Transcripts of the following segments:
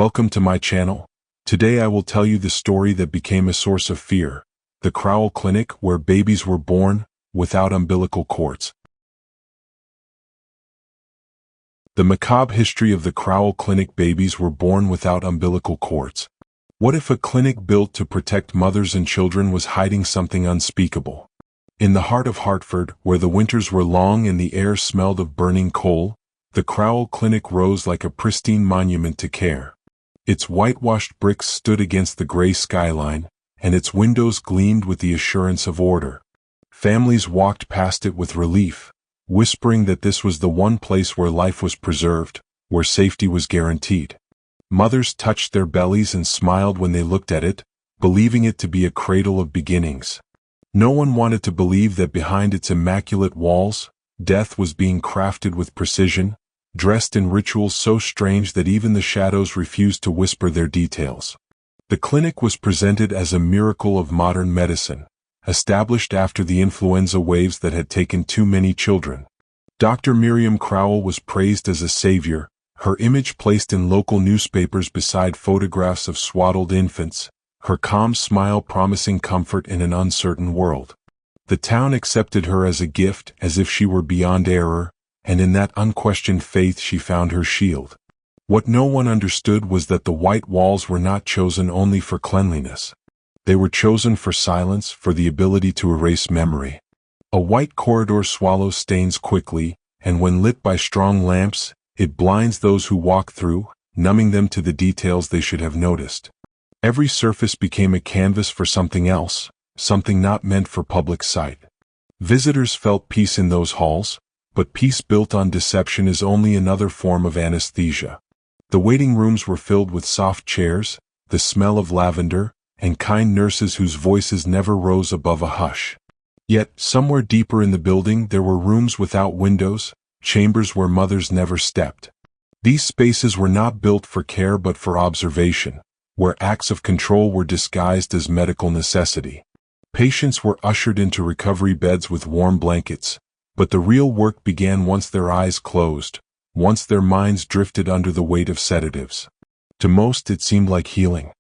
Welcome to my channel. Today I will tell you the story that became a source of fear, the Crowell Clinic where babies were born without umbilical cords. The macabre history of the Crowell Clinic. Babies were born without umbilical cords. What if a clinic built to protect mothers and children was hiding something unspeakable? In the heart of Hartford, where the winters were long and the air smelled of burning coal, the Crowell Clinic rose like a pristine monument to care. Its whitewashed bricks stood against the gray skyline, and its windows gleamed with the assurance of order. Families walked past it with relief, whispering that this was the one place where life was preserved, where safety was guaranteed. Mothers touched their bellies and smiled when they looked at it, believing it to be a cradle of beginnings. No one wanted to believe that behind its immaculate walls, death was being crafted with precision, dressed in rituals so strange that even the shadows refused to whisper their details. The clinic was presented as a miracle of modern medicine, established after the influenza waves that had taken too many children. Dr. Miriam Crowell was praised as a savior, her image placed in local newspapers beside photographs of swaddled infants, her calm smile promising comfort in an uncertain world. The town accepted her as a gift, as if she were beyond error, and in that unquestioned faith she found her shield. What no one understood was that the white walls were not chosen only for cleanliness. They were chosen for silence, for the ability to erase memory. A white corridor swallows stains quickly, and when lit by strong lamps, it blinds those who walk through, numbing them to the details they should have noticed. Every surface became a canvas for something else, something not meant for public sight. Visitors felt peace in those halls, but peace built on deception is only another form of anesthesia. The waiting rooms were filled with soft chairs, the smell of lavender, and kind nurses whose voices never rose above a hush. Yet, somewhere deeper in the building there were rooms without windows, chambers where mothers never stepped. These spaces were not built for care but for observation, where acts of control were disguised as medical necessity. Patients were ushered into recovery beds with warm blankets, but the real work began once their eyes closed, once their minds drifted under the weight of sedatives. To most it seemed like healing.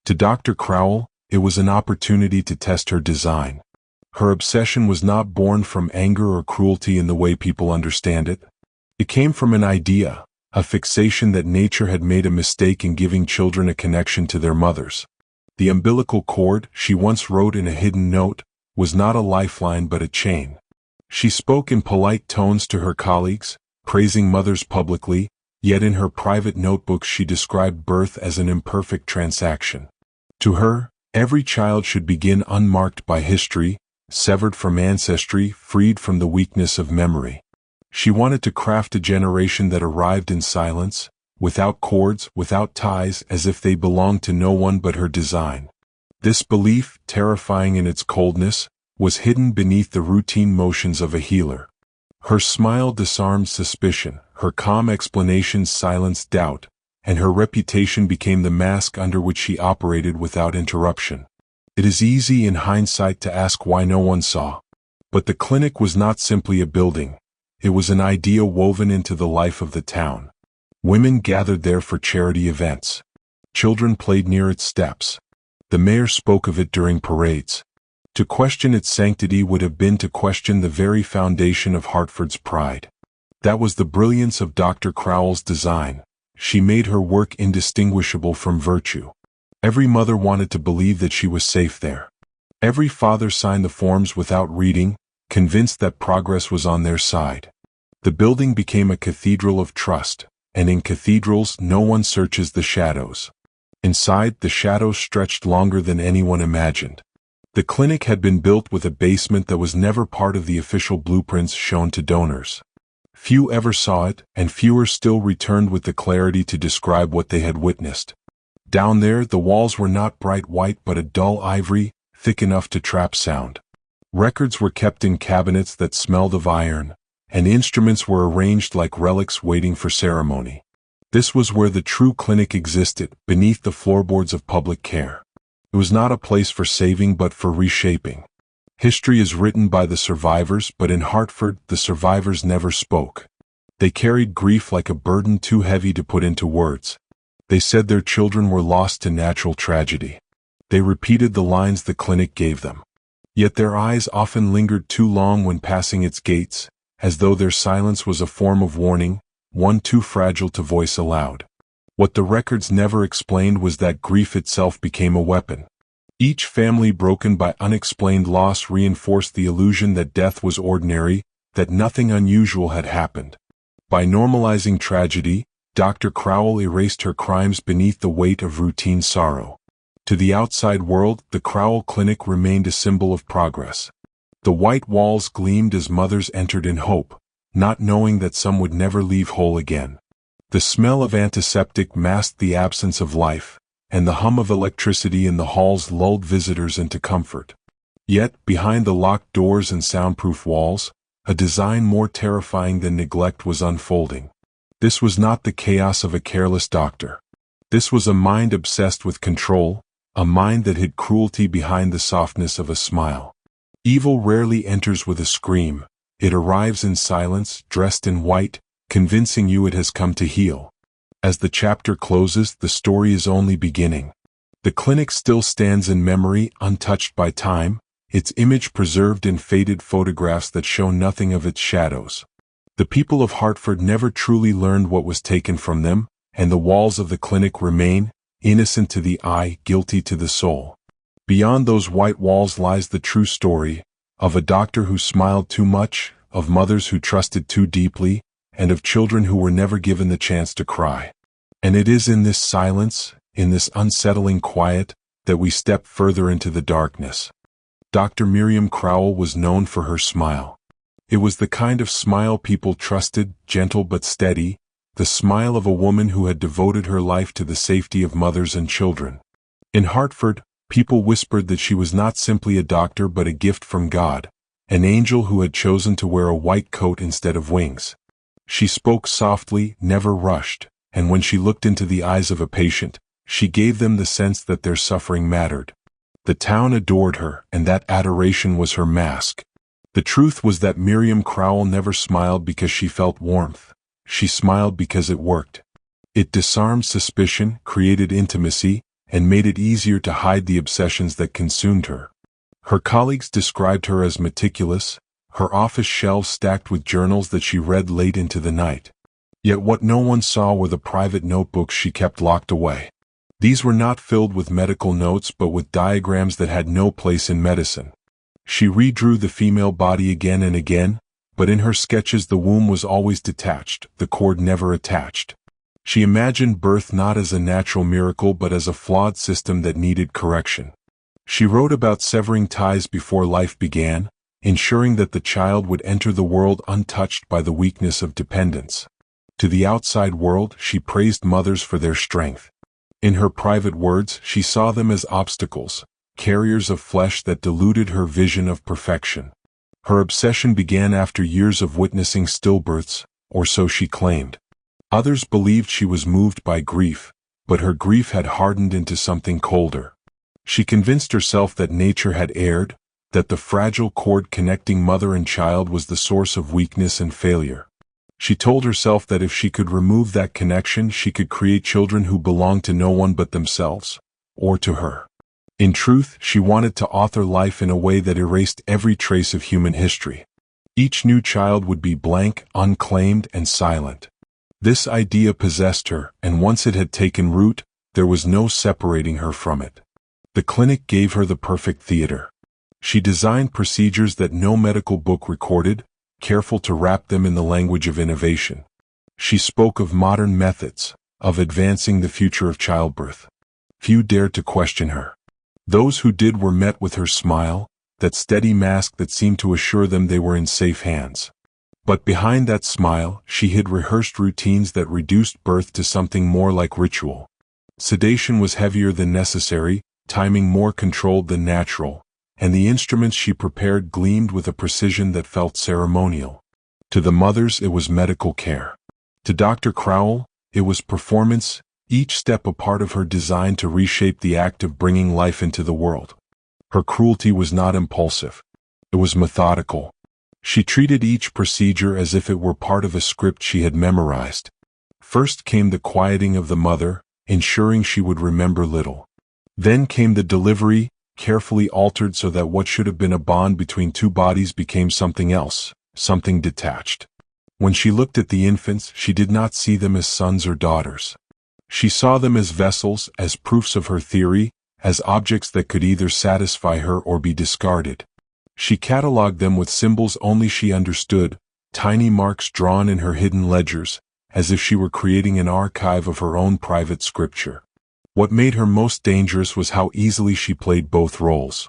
To Dr. Crowell, it was an opportunity to test her design. Her obsession was not born from anger or cruelty in the way people understand it. It came from an idea, a fixation that nature had made a mistake in giving children a connection to their mothers. The umbilical cord, she once wrote in a hidden note, was not a lifeline but a chain. She spoke in polite tones to her colleagues, praising mothers publicly, yet in her private notebooks she described birth as an imperfect transaction. To her, every child should begin unmarked by history, severed from ancestry, freed from the weakness of memory. She wanted to craft a generation that arrived in silence, without cords, without ties, as if they belonged to no one but her design. This belief, terrifying in its coldness, was hidden beneath the routine motions of a healer. Her smile disarmed suspicion, her calm explanations silenced doubt, and her reputation became the mask under which she operated without interruption. It is easy in hindsight to ask why no one saw. But the clinic was not simply a building. It was an idea woven into the life of the town. Women gathered there for charity events. Children played near its steps. The mayor spoke of it during parades. To question its sanctity would have been to question the very foundation of Hartford's pride. That was the brilliance of Dr. Crowell's design. She made her work indistinguishable from virtue. Every mother wanted to believe that she was safe there. Every father signed the forms without reading, convinced that progress was on their side. The building became a cathedral of trust, and in cathedrals no one searches the shadows. Inside, the shadows stretched longer than anyone imagined. The clinic had been built with a basement that was never part of the official blueprints shown to donors. Few ever saw it, and fewer still returned with the clarity to describe what they had witnessed. Down there, the walls were not bright white but a dull ivory, thick enough to trap sound. Records were kept in cabinets that smelled of iron, and instruments were arranged like relics waiting for ceremony. This was where the true clinic existed, beneath the floorboards of public care. It was not a place for saving but for reshaping. History is written by the survivors, but in Hartford, the survivors never spoke. They carried grief like a burden too heavy to put into words. They said their children were lost to natural tragedy. They repeated the lines the clinic gave them. Yet their eyes often lingered too long when passing its gates, as though their silence was a form of warning, one too fragile to voice aloud. What the records never explained was that grief itself became a weapon. Each family broken by unexplained loss reinforced the illusion that death was ordinary, that nothing unusual had happened. By normalizing tragedy, Dr. Crowell erased her crimes beneath the weight of routine sorrow. To the outside world, the Crowell Clinic remained a symbol of progress. The white walls gleamed as mothers entered in hope, not knowing that some would never leave whole again. The smell of antiseptic masked the absence of life, and the hum of electricity in the halls lulled visitors into comfort. Yet, behind the locked doors and soundproof walls, a design more terrifying than neglect was unfolding. This was not the chaos of a careless doctor. This was a mind obsessed with control, a mind that hid cruelty behind the softness of a smile. Evil rarely enters with a scream. It arrives in silence, dressed in white, convincing you it has come to heal. As the chapter closes, the story is only beginning. The clinic still stands in memory, untouched by time, its image preserved in faded photographs that show nothing of its shadows. The people of Hartford never truly learned what was taken from them, and the walls of the clinic remain, innocent to the eye, guilty to the soul. Beyond those white walls lies the true story, of a doctor who smiled too much, of mothers who trusted too deeply, and of children who were never given the chance to cry. And it is in this silence, in this unsettling quiet, that we step further into the darkness. Dr. Miriam Crowell was known for her smile. It was the kind of smile people trusted, gentle but steady, the smile of a woman who had devoted her life to the safety of mothers and children. In Hartford, people whispered that she was not simply a doctor but a gift from God, an angel who had chosen to wear a white coat instead of wings. She spoke softly, never rushed, and when she looked into the eyes of a patient, she gave them the sense that their suffering mattered. The town adored her, and that adoration was her mask. The truth was that Miriam Crowell never smiled because she felt warmth. She smiled because it worked. It disarmed suspicion, created intimacy, and made it easier to hide the obsessions that consumed her. Her colleagues described her as meticulous, her office shelves stacked with journals that she read late into the night. Yet what no one saw were the private notebooks she kept locked away. These were not filled with medical notes but with diagrams that had no place in medicine. She redrew the female body again and again, but in her sketches the womb was always detached, the cord never attached. She imagined birth not as a natural miracle but as a flawed system that needed correction. She wrote about severing ties before life began, ensuring that the child would enter the world untouched by the weakness of dependence. To the outside world, she praised mothers for their strength. In her private words, she saw them as obstacles, carriers of flesh that diluted her vision of perfection. Her obsession began after years of witnessing stillbirths, or so she claimed. Others believed she was moved by grief, but her grief had hardened into something colder. She convinced herself that nature had erred, that the fragile cord connecting mother and child was the source of weakness and failure. She told herself that if she could remove that connection, she could create children who belonged to no one but themselves, or to her. In truth, she wanted to author life in a way that erased every trace of human history. Each new child would be blank, unclaimed, and silent. This idea possessed her, and once it had taken root, there was no separating her from it. The clinic gave her the perfect theater. She designed procedures that no medical book recorded, careful to wrap them in the language of innovation. She spoke of modern methods, of advancing the future of childbirth. Few dared to question her. Those who did were met with her smile, that steady mask that seemed to assure them they were in safe hands. But behind that smile, she hid rehearsed routines that reduced birth to something more like ritual. Sedation was heavier than necessary, timing more controlled than natural, and the instruments she prepared gleamed with a precision that felt ceremonial. To the mothers, it was medical care. To Dr. Crowell, it was performance, each step a part of her design to reshape the act of bringing life into the world. Her cruelty was not impulsive. It was methodical. She treated each procedure as if it were part of a script she had memorized. First came the quieting of the mother, ensuring she would remember little. Then came the delivery, carefully altered so that what should have been a bond between two bodies became something else, something detached. When she looked at the infants, she did not see them as sons or daughters. She saw them as vessels, as proofs of her theory, as objects that could either satisfy her or be discarded. She catalogued them with symbols only she understood, tiny marks drawn in her hidden ledgers, as if she were creating an archive of her own private scripture. What made her most dangerous was how easily she played both roles.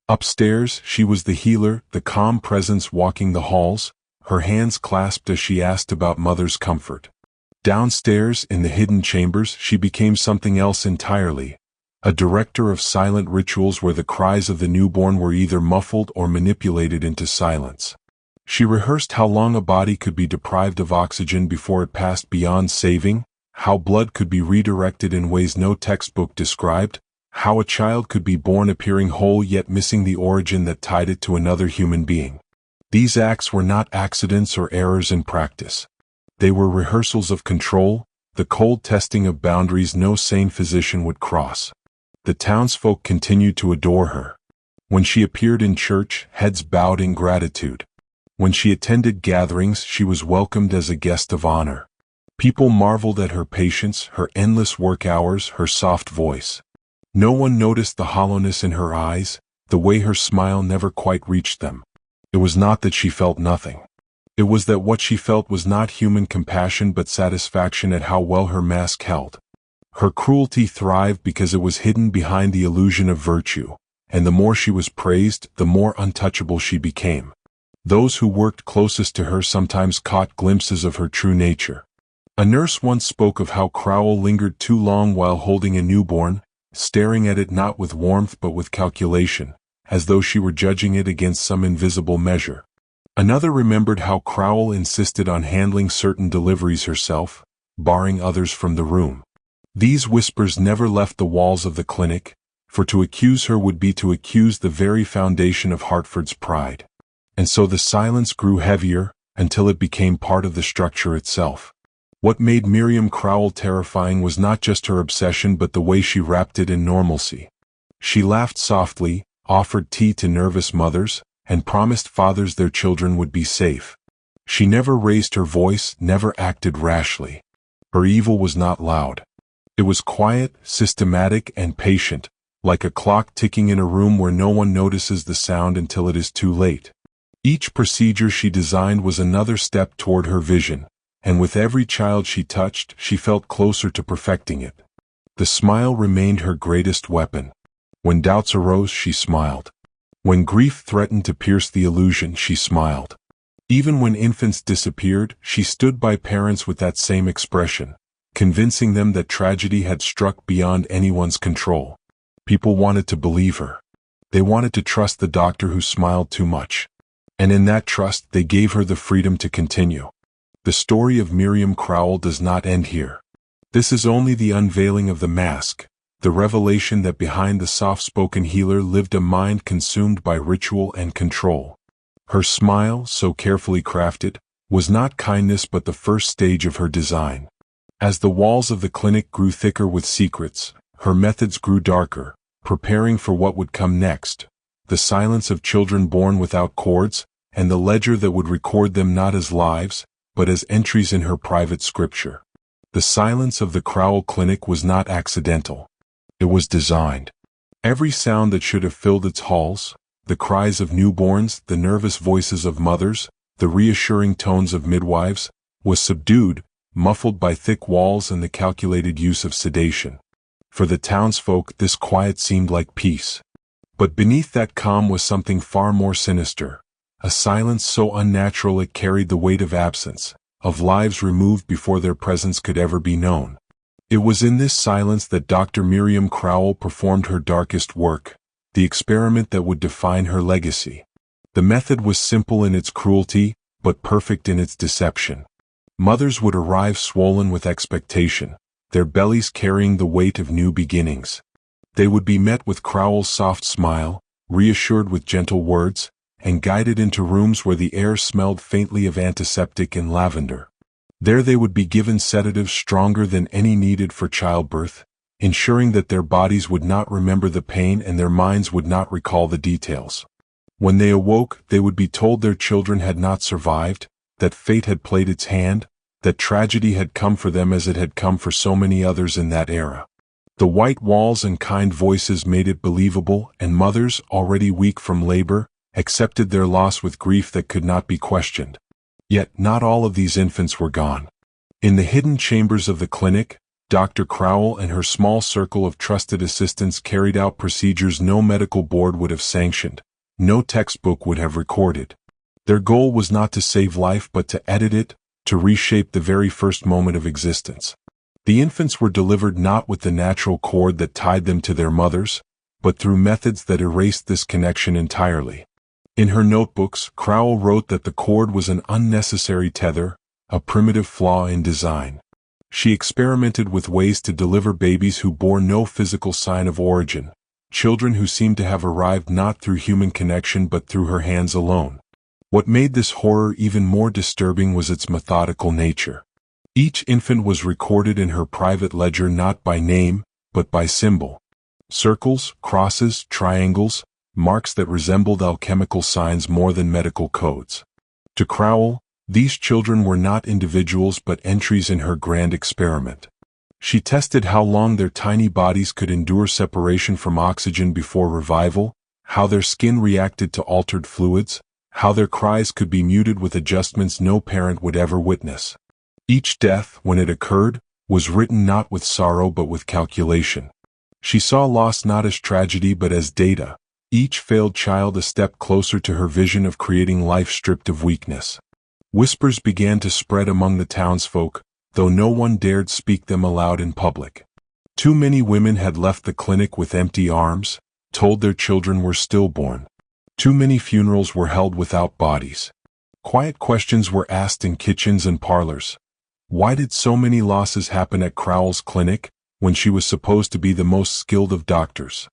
Upstairs, she was the healer, the calm presence walking the halls, her hands clasped as she asked about Mother's comfort. Downstairs, in the hidden chambers, she became something else entirely, a director of silent rituals where the cries of the newborn were either muffled or manipulated into silence. She rehearsed how long a body could be deprived of oxygen before it passed beyond saving, how blood could be redirected in ways no textbook described, how a child could be born appearing whole yet missing the origin that tied it to another human being. These acts were not accidents or errors in practice. They were rehearsals of control, the cold testing of boundaries no sane physician would cross. The townsfolk continued to adore her. When she appeared in church, heads bowed in gratitude. When she attended gatherings, she was welcomed as a guest of honor. People marveled at her patience, her endless work hours, her soft voice. No one noticed the hollowness in her eyes, the way her smile never quite reached them. It was not that she felt nothing. It was that what she felt was not human compassion but satisfaction at how well her mask held. Her cruelty thrived because it was hidden behind the illusion of virtue, and the more she was praised, the more untouchable she became. Those who worked closest to her sometimes caught glimpses of her true nature. A nurse once spoke of how Crowell lingered too long while holding a newborn, staring at it not with warmth but with calculation, as though she were judging it against some invisible measure. Another remembered how Crowell insisted on handling certain deliveries herself, barring others from the room. These whispers never left the walls of the clinic, for to accuse her would be to accuse the very foundation of Hartford's pride. And so the silence grew heavier, until it became part of the structure itself. What made Miriam Crowell terrifying was not just her obsession but the way she wrapped it in normalcy. She laughed softly, offered tea to nervous mothers, and promised fathers their children would be safe. She never raised her voice, never acted rashly. Her evil was not loud. It was quiet, systematic, and patient, like a clock ticking in a room where no one notices the sound until it is too late. Each procedure she designed was another step toward her vision, and with every child she touched, she felt closer to perfecting it. The smile remained her greatest weapon. When doubts arose, she smiled. When grief threatened to pierce the illusion, she smiled. Even when infants disappeared, she stood by parents with that same expression, convincing them that tragedy had struck beyond anyone's control. People wanted to believe her. They wanted to trust the doctor who smiled too much. And in that trust, they gave her the freedom to continue. The story of Miriam Crowell does not end here. This is only the unveiling of the mask, the revelation that behind the soft-spoken healer lived a mind consumed by ritual and control. Her smile, so carefully crafted, was not kindness but the first stage of her design. As the walls of the clinic grew thicker with secrets, her methods grew darker, preparing for what would come next, the silence of children born without cords, and the ledger that would record them not as lives, but as entries in her private scripture. The silence of the Crowell Clinic was not accidental. It was designed. Every sound that should have filled its halls, the cries of newborns, the nervous voices of mothers, the reassuring tones of midwives, was subdued, muffled by thick walls and the calculated use of sedation. For the townsfolk, this quiet seemed like peace. But beneath that calm was something far more sinister, a silence so unnatural it carried the weight of absence, of lives removed before their presence could ever be known. It was in this silence that Dr. Miriam Crowell performed her darkest work, the experiment that would define her legacy. The method was simple in its cruelty, but perfect in its deception. Mothers would arrive swollen with expectation, their bellies carrying the weight of new beginnings. They would be met with Crowell's soft smile, reassured with gentle words, and guided into rooms where the air smelled faintly of antiseptic and lavender. There they would be given sedatives stronger than any needed for childbirth, ensuring that their bodies would not remember the pain and their minds would not recall the details. When they awoke, they would be told their children had not survived, that fate had played its hand, that tragedy had come for them as it had come for so many others in that era. The white walls and kind voices made it believable, and mothers, already weak from labor, accepted their loss with grief that could not be questioned. Yet not all of these infants were gone. In the hidden chambers of the clinic, Dr. Crowell and her small circle of trusted assistants carried out procedures no medical board would have sanctioned, no textbook would have recorded. Their goal was not to save life but to edit it, to reshape the very first moment of existence. The infants were delivered not with the natural cord that tied them to their mothers, but through methods that erased this connection entirely. In her notebooks, Crowell wrote that the cord was an unnecessary tether, a primitive flaw in design. She experimented with ways to deliver babies who bore no physical sign of origin, children who seemed to have arrived not through human connection but through her hands alone. What made this horror even more disturbing was its methodical nature. Each infant was recorded in her private ledger not by name, but by symbol. Circles, crosses, triangles, marks that resembled alchemical signs more than medical codes. To Crowell, these children were not individuals but entries in her grand experiment. She tested how long their tiny bodies could endure separation from oxygen before revival, how their skin reacted to altered fluids, how their cries could be muted with adjustments no parent would ever witness. Each death, when it occurred, was written not with sorrow but with calculation. She saw loss not as tragedy but as data, each failed child a step closer to her vision of creating life stripped of weakness. Whispers began to spread among the townsfolk, though no one dared speak them aloud in public. Too many women had left the clinic with empty arms, told their children were stillborn. Too many funerals were held without bodies. Quiet questions were asked in kitchens and parlors. Why did so many losses happen at Crowell's clinic, when she was supposed to be the most skilled of doctors?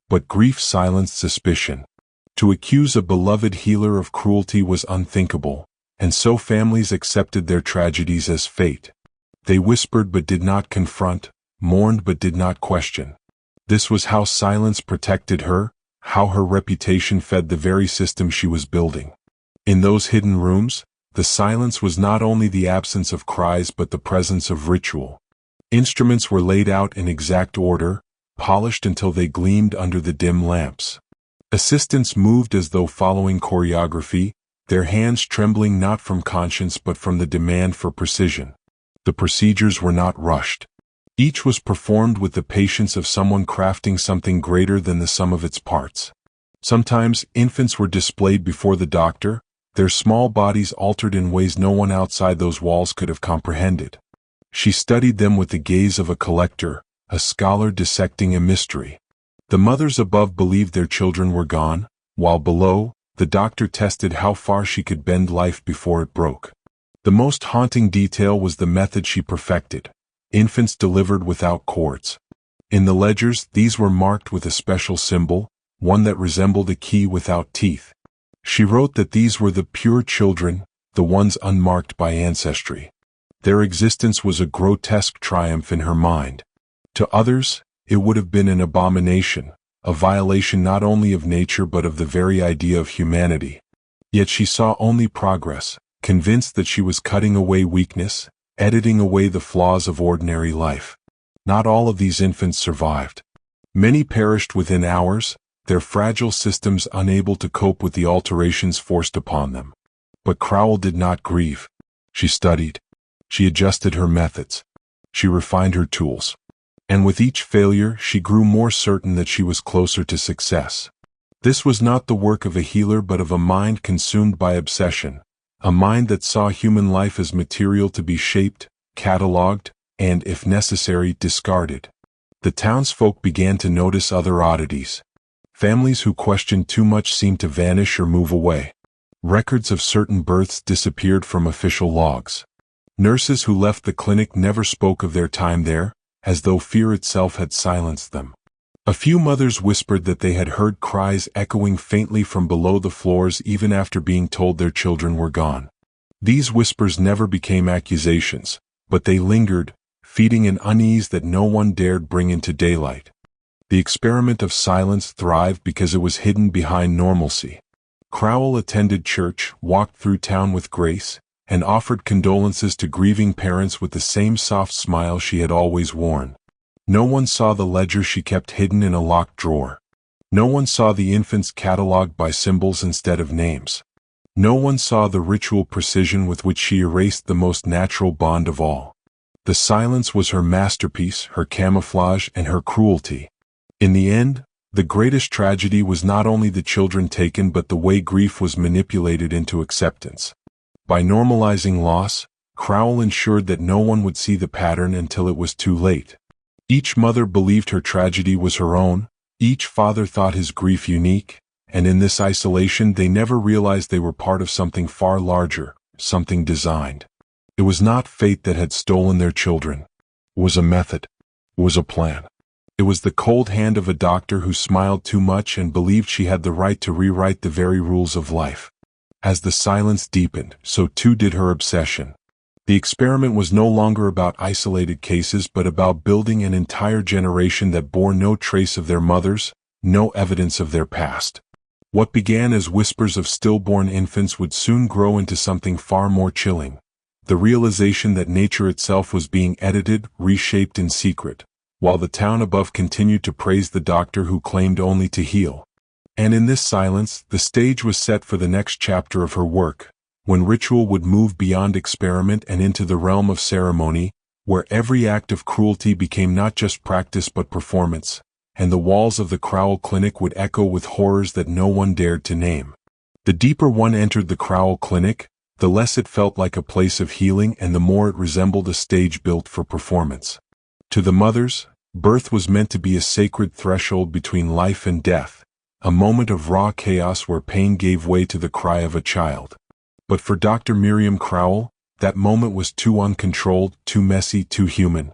But grief silenced suspicion. To accuse a beloved healer of cruelty was unthinkable, and so families accepted their tragedies as fate. They whispered but did not confront, mourned but did not question. This was how silence protected her, how her reputation fed the very system she was building. In those hidden rooms, the silence was not only the absence of cries but the presence of ritual. Instruments were laid out in exact order, polished until they gleamed under the dim lamps. Assistants moved as though following choreography, their hands trembling not from conscience but from the demand for precision. The procedures were not rushed. Each was performed with the patience of someone crafting something greater than the sum of its parts. Sometimes infants were displayed before the doctor, their small bodies altered in ways no one outside those walls could have comprehended. She studied them with the gaze of a collector, a scholar dissecting a mystery. The mothers above believed their children were gone, while below, the doctor tested how far she could bend life before it broke. The most haunting detail was the method she perfected: infants delivered without cords. In the ledgers, these were marked with a special symbol, one that resembled a key without teeth. She wrote that these were the pure children, the ones unmarked by ancestry. Their existence was a grotesque triumph in her mind. To others, it would have been an abomination, a violation not only of nature but of the very idea of humanity. Yet she saw only progress, convinced that she was cutting away weakness, editing away the flaws of ordinary life. Not all of these infants survived. Many perished within hours, their fragile systems unable to cope with the alterations forced upon them. But Crowell did not grieve. She studied. She adjusted her methods. She refined her tools. And with each failure, she grew more certain that she was closer to success. This was not the work of a healer but of a mind consumed by obsession, a mind that saw human life as material to be shaped, catalogued, and, if necessary, discarded. The townsfolk began to notice other oddities. Families who questioned too much seemed to vanish or move away. Records of certain births disappeared from official logs. Nurses who left the clinic never spoke of their time there, as though fear itself had silenced them. A few mothers whispered that they had heard cries echoing faintly from below the floors even after being told their children were gone. These whispers never became accusations, but they lingered, feeding an unease that no one dared bring into daylight. The experiment of silence thrived because it was hidden behind normalcy. Crowell attended church, walked through town with grace, and offered condolences to grieving parents with the same soft smile she had always worn. No one saw the ledger she kept hidden in a locked drawer. No one saw the infants catalogued by symbols instead of names. No one saw the ritual precision with which she erased the most natural bond of all. The silence was her masterpiece, her camouflage, and her cruelty. In the end, the greatest tragedy was not only the children taken but the way grief was manipulated into acceptance. By normalizing loss, Crowell ensured that no one would see the pattern until it was too late. Each mother believed her tragedy was her own, each father thought his grief unique, and in this isolation they never realized they were part of something far larger, something designed. It was not fate that had stolen their children. It was a method. It was a plan. It was the cold hand of a doctor who smiled too much and believed she had the right to rewrite the very rules of life. As the silence deepened, so too did her obsession. The experiment was no longer about isolated cases but about building an entire generation that bore no trace of their mothers, no evidence of their past. What began as whispers of stillborn infants would soon grow into something far more chilling. The realization that nature itself was being edited, reshaped in secret, while the town above continued to praise the doctor who claimed only to heal. And in this silence, the stage was set for the next chapter of her work, when ritual would move beyond experiment and into the realm of ceremony, where every act of cruelty became not just practice but performance, and the walls of the Crowell Clinic would echo with horrors that no one dared to name. The deeper one entered the Crowell Clinic, the less it felt like a place of healing and the more it resembled a stage built for performance. To the mothers, birth was meant to be a sacred threshold between life and death, a moment of raw chaos where pain gave way to the cry of a child. But for Dr. Miriam Crowell, that moment was too uncontrolled, too messy, too human.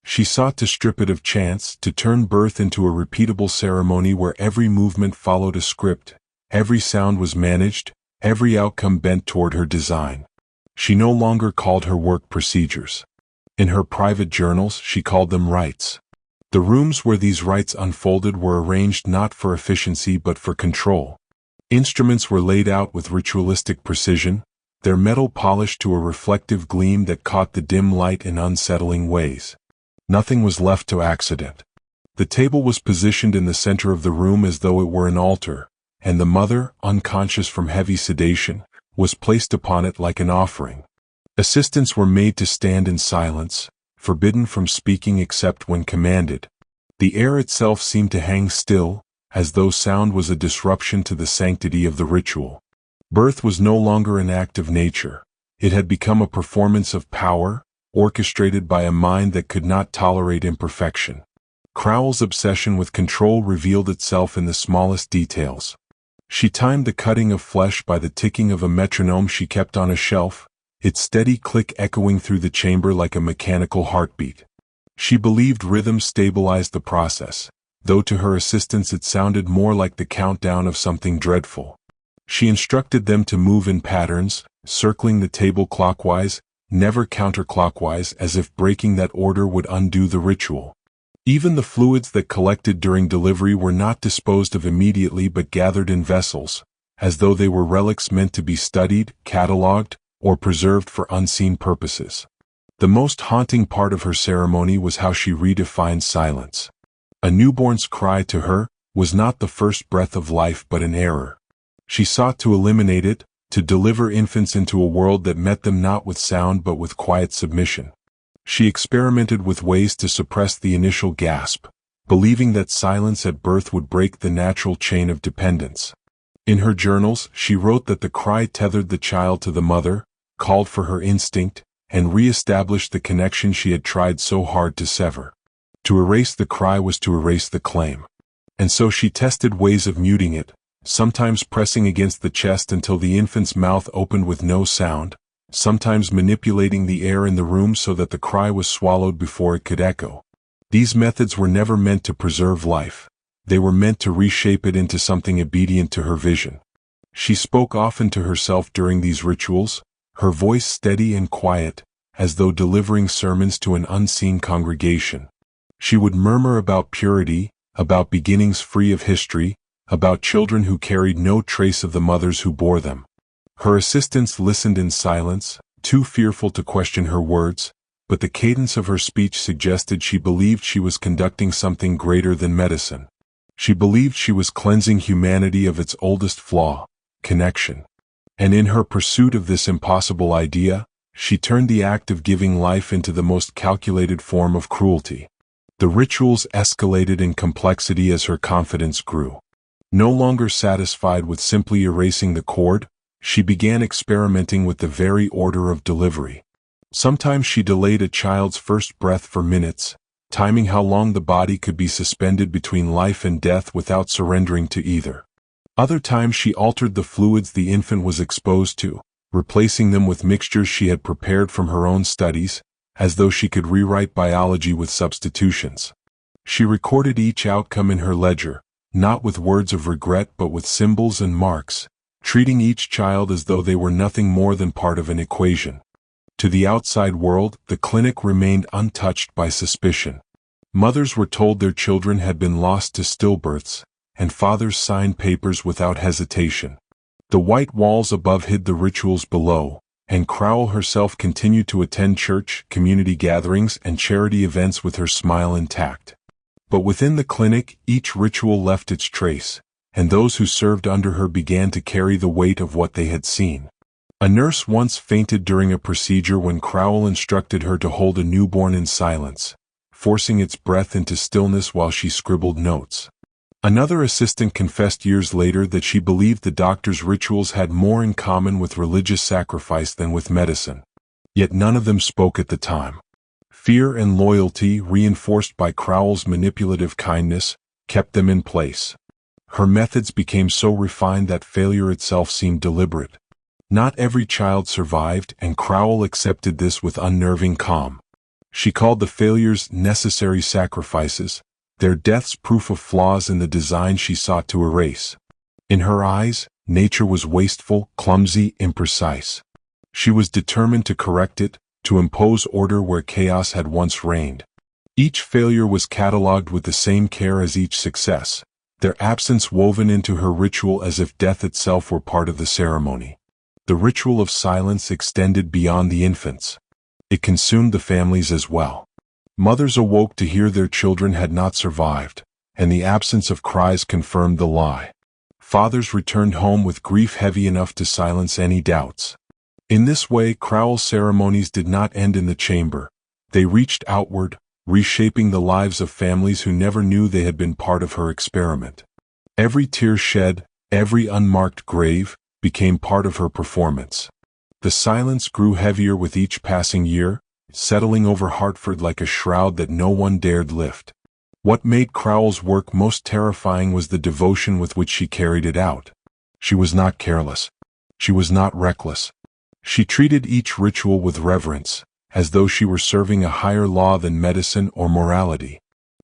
She sought to strip it of chance, to turn birth into a repeatable ceremony where every movement followed a script, every sound was managed, every outcome bent toward her design. She no longer called her work procedures. In her private journals, she called them rites. The rooms where these rites unfolded were arranged not for efficiency but for control. Instruments were laid out with ritualistic precision, their metal polished to a reflective gleam that caught the dim light in unsettling ways. Nothing was left to accident. The table was positioned in the center of the room as though it were an altar, and the mother, unconscious from heavy sedation, was placed upon it like an offering. Assistants were made to stand in silence, forbidden from speaking except when commanded. The air itself seemed to hang still, as though sound was a disruption to the sanctity of the ritual. Birth was no longer an act of nature. It had become a performance of power, orchestrated by a mind that could not tolerate imperfection. Crowell's obsession with control revealed itself in the smallest details. She timed the cutting of flesh by the ticking of a metronome she kept on a shelf, its steady click echoing through the chamber like a mechanical heartbeat. She believed rhythm stabilized the process, though to her assistants it sounded more like the countdown of something dreadful. She instructed them to move in patterns, circling the table clockwise, never counterclockwise, as if breaking that order would undo the ritual. Even the fluids that collected during delivery were not disposed of immediately but gathered in vessels, as though they were relics meant to be studied, catalogued, or preserved for unseen purposes. The most haunting part of her ceremony was how she redefined silence. A newborn's cry to her was not the first breath of life but an error. She sought to eliminate it, to deliver infants into a world that met them not with sound but with quiet submission. She experimented with ways to suppress the initial gasp, believing that silence at birth would break the natural chain of dependence. In her journals, she wrote that the cry tethered the child to the mother, called for her instinct, and re-established the connection she had tried so hard to sever. To erase the cry was to erase the claim. And so she tested ways of muting it, sometimes pressing against the chest until the infant's mouth opened with no sound, sometimes manipulating the air in the room so that the cry was swallowed before it could echo. These methods were never meant to preserve life. They were meant to reshape it into something obedient to her vision. She spoke often to herself during these rituals, her voice steady and quiet, as though delivering sermons to an unseen congregation. She would murmur about purity, about beginnings free of history, about children who carried no trace of the mothers who bore them. Her assistants listened in silence, too fearful to question her words, but the cadence of her speech suggested she believed she was conducting something greater than medicine. She believed she was cleansing humanity of its oldest flaw, connection. And in her pursuit of this impossible idea, she turned the act of giving life into the most calculated form of cruelty. The rituals escalated in complexity as her confidence grew. No longer satisfied with simply erasing the cord, she began experimenting with the very order of delivery. Sometimes she delayed a child's first breath for minutes, timing how long the body could be suspended between life and death without surrendering to either. Other times she altered the fluids the infant was exposed to, replacing them with mixtures she had prepared from her own studies, as though she could rewrite biology with substitutions. She recorded each outcome in her ledger, not with words of regret but with symbols and marks, treating each child as though they were nothing more than part of an equation. To the outside world, the clinic remained untouched by suspicion. Mothers were told their children had been lost to stillbirths, and fathers signed papers without hesitation. The white walls above hid the rituals below, and Crowell herself continued to attend church, community gatherings, and charity events with her smile intact. But within the clinic, each ritual left its trace, and those who served under her began to carry the weight of what they had seen. A nurse once fainted during a procedure when Crowell instructed her to hold a newborn in silence, forcing its breath into stillness while she scribbled notes. Another assistant confessed years later that she believed the doctor's rituals had more in common with religious sacrifice than with medicine. Yet none of them spoke at the time. Fear and loyalty, reinforced by Crowell's manipulative kindness, kept them in place. Her methods became so refined that failure itself seemed deliberate. Not every child survived, and Crowell accepted this with unnerving calm. She called the failures necessary sacrifices, their deaths proof of flaws in the design she sought to erase. In her eyes, nature was wasteful, clumsy, imprecise. She was determined to correct it, to impose order where chaos had once reigned. Each failure was catalogued with the same care as each success, their absence woven into her ritual as if death itself were part of the ceremony. The ritual of silence extended beyond the infants. It consumed the families as well. Mothers awoke to hear their children had not survived, and the absence of cries confirmed the lie. Fathers returned home with grief heavy enough to silence any doubts. In this way, Crowell's ceremonies did not end in the chamber. They reached outward, reshaping the lives of families who never knew they had been part of her experiment. Every tear shed, every unmarked grave, became part of her performance. The silence grew heavier with each passing year, settling over Hartford like a shroud that no one dared lift. What made Crowell's work most terrifying was the devotion with which she carried it out. She was not careless. She was not reckless. She treated each ritual with reverence, as though she were serving a higher law than medicine or morality.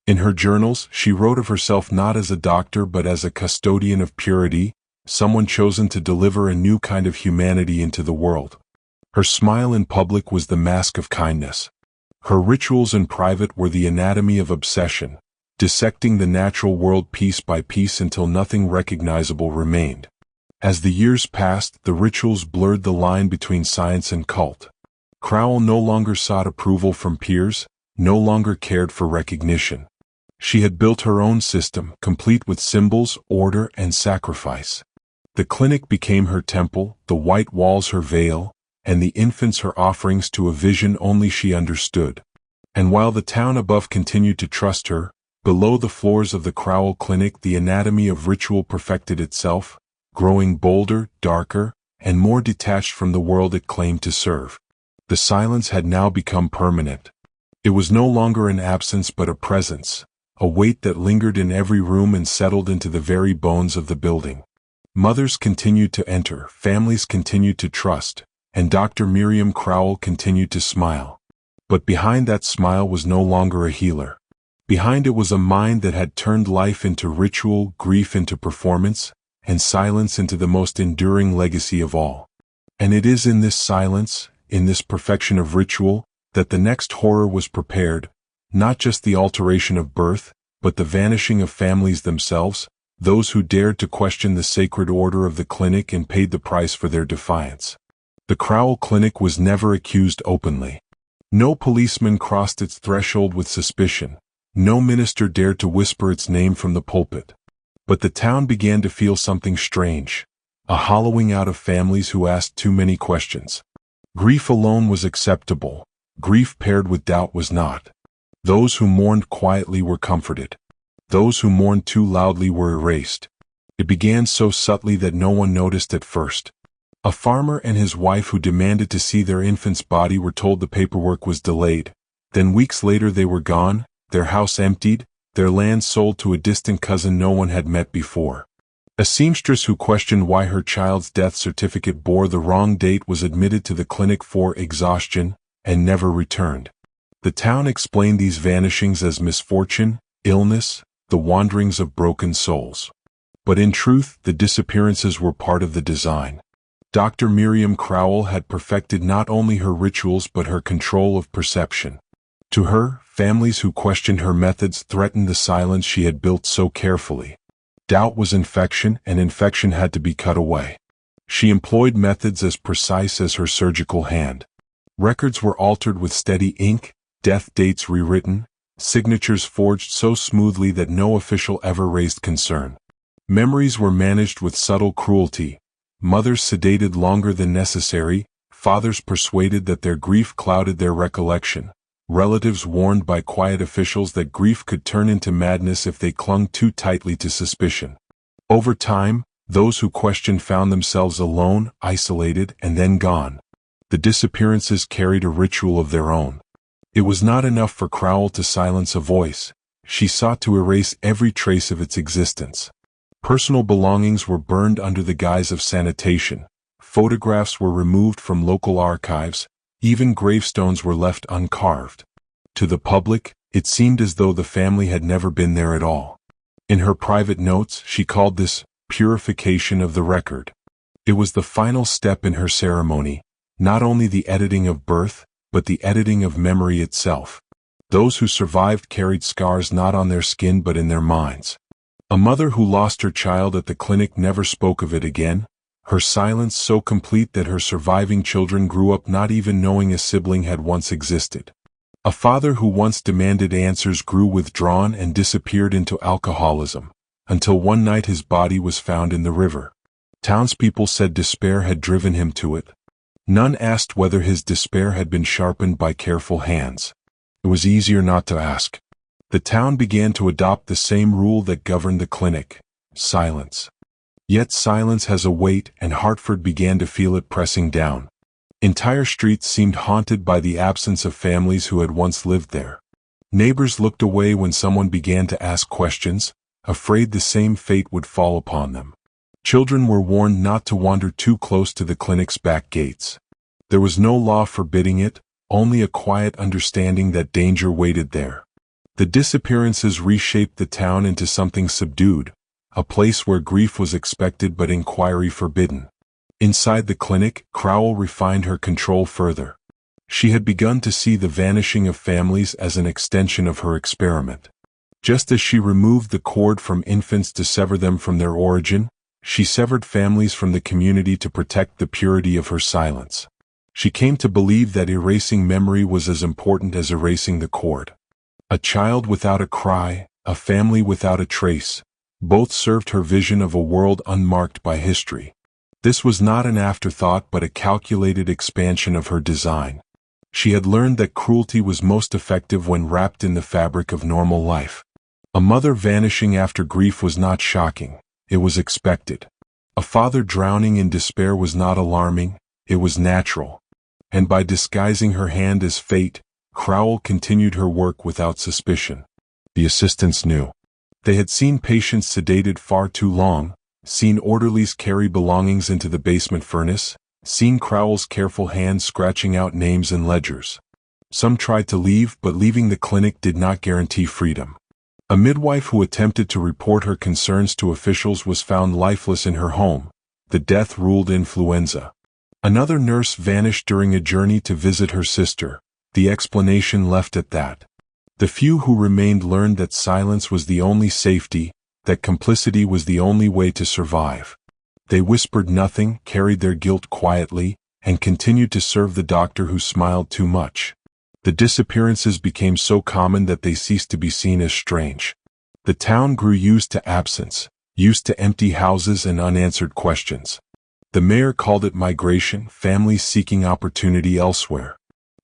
In her journals, she wrote of herself not as a doctor but as a custodian of purity, someone chosen to deliver a new kind of humanity into the world. Her smile in public was the mask of kindness. Her rituals in private were the anatomy of obsession, dissecting the natural world piece by piece until nothing recognizable remained. As the years passed, the rituals blurred the line between science and cult. Crowell no longer sought approval from peers, no longer cared for recognition. She had built her own system, complete with symbols, order, and sacrifice. The clinic became her temple, the white walls her veil, and the infants her offerings to a vision only she understood. And while the town above continued to trust her, below the floors of the Crowell Clinic the anatomy of ritual perfected itself, growing bolder, darker, and more detached from the world it claimed to serve. The silence had now become permanent. It was no longer an absence but a presence, a weight that lingered in every room and settled into the very bones of the building. Mothers continued to enter, families continued to trust, and Dr. Miriam Crowell continued to smile. But behind that smile was no longer a healer. Behind it was a mind that had turned life into ritual, grief into performance, and silence into the most enduring legacy of all. And it is in this silence, in this perfection of ritual, that the next horror was prepared, not just the alteration of birth, but the vanishing of families themselves, those who dared to question the sacred order of the clinic and paid the price for their defiance. The Crowell Clinic was never accused openly. No policeman crossed its threshold with suspicion. No minister dared to whisper its name from the pulpit. But the town began to feel something strange, a hollowing out of families who asked too many questions. Grief alone was acceptable. Grief paired with doubt was not. Those who mourned quietly were comforted. Those who mourned too loudly were erased. It began so subtly that no one noticed at first. A farmer and his wife who demanded to see their infant's body were told the paperwork was delayed. Then weeks later they were gone, their house emptied, their land sold to a distant cousin no one had met before. A seamstress who questioned why her child's death certificate bore the wrong date was admitted to the clinic for exhaustion, and never returned. The town explained these vanishings as misfortune, illness, the wanderings of broken souls. But in truth, the disappearances were part of the design. Dr. Miriam Crowell had perfected not only her rituals but her control of perception. To her, families who questioned her methods threatened the silence she had built so carefully. Doubt was infection, and infection had to be cut away. She employed methods as precise as her surgical hand. Records were altered with steady ink, death dates rewritten, signatures forged so smoothly that no official ever raised concern. Memories were managed with subtle cruelty. Mothers sedated longer than necessary, fathers persuaded that their grief clouded their recollection, relatives warned by quiet officials that grief could turn into madness if they clung too tightly to suspicion. Over time, those who questioned found themselves alone, isolated, and then gone. The disappearances carried a ritual of their own. It was not enough for Crowell to silence a voice. She sought to erase every trace of its existence. Personal belongings were burned under the guise of sanitation. Photographs were removed from local archives. Even gravestones were left uncarved. To the public, it seemed as though the family had never been there at all. In her private notes, she called this purification of the record. It was the final step in her ceremony, not only the editing of birth, but the editing of memory itself. Those who survived carried scars not on their skin but in their minds. A mother who lost her child at the clinic never spoke of it again, her silence so complete that her surviving children grew up not even knowing a sibling had once existed. A father who once demanded answers grew withdrawn and disappeared into alcoholism, until one night his body was found in the river. Townspeople said despair had driven him to it. None asked whether his despair had been sharpened by careful hands. It was easier not to ask. The town began to adopt the same rule that governed the clinic: silence. Yet silence has a weight, and Hartford began to feel it pressing down. Entire streets seemed haunted by the absence of families who had once lived there. Neighbors looked away when someone began to ask questions, afraid the same fate would fall upon them. Children were warned not to wander too close to the clinic's back gates. There was no law forbidding it, only a quiet understanding that danger waited there. The disappearances reshaped the town into something subdued, a place where grief was expected but inquiry forbidden. Inside the clinic, Crowell refined her control further. She had begun to see the vanishing of families as an extension of her experiment. Just as she removed the cord from infants to sever them from their origin, she severed families from the community to protect the purity of her silence. She came to believe that erasing memory was as important as erasing the cord. A child without a cry, a family without a trace, both served her vision of a world unmarked by history. This was not an afterthought but a calculated expansion of her design. She had learned that cruelty was most effective when wrapped in the fabric of normal life. A mother vanishing after grief was not shocking, it was expected. A father drowning in despair was not alarming, it was natural. And by disguising her hand as fate, Crowell continued her work without suspicion. The assistants knew. They had seen patients sedated far too long, seen orderlies carry belongings into the basement furnace, seen Crowell's careful hand scratching out names in ledgers. Some tried to leave, but leaving the clinic did not guarantee freedom. A midwife who attempted to report her concerns to officials was found lifeless in her home. The death ruled influenza. Another nurse vanished during a journey to visit her sister. The explanation left at that. The few who remained learned that silence was the only safety, that complicity was the only way to survive. They whispered nothing, carried their guilt quietly, and continued to serve the doctor who smiled too much. The disappearances became so common that they ceased to be seen as strange. The town grew used to absence, used to empty houses and unanswered questions. The mayor called it migration, families seeking opportunity elsewhere.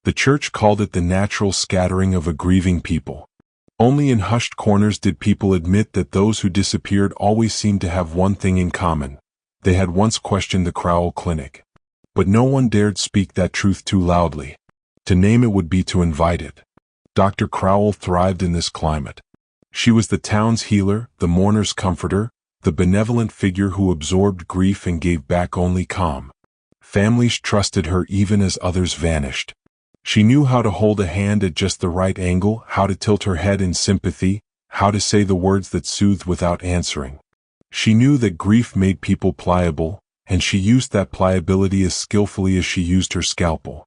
The church called it the natural scattering of a grieving people. Only in hushed corners did people admit that those who disappeared always seemed to have one thing in common. They had once questioned the Crowell Clinic. But no one dared speak that truth too loudly. To name it would be to invite it. Dr. Crowell thrived in this climate. She was the town's healer, the mourner's comforter, the benevolent figure who absorbed grief and gave back only calm. Families trusted her even as others vanished. She knew how to hold a hand at just the right angle, how to tilt her head in sympathy, how to say the words that soothed without answering. She knew that grief made people pliable, and she used that pliability as skillfully as she used her scalpel.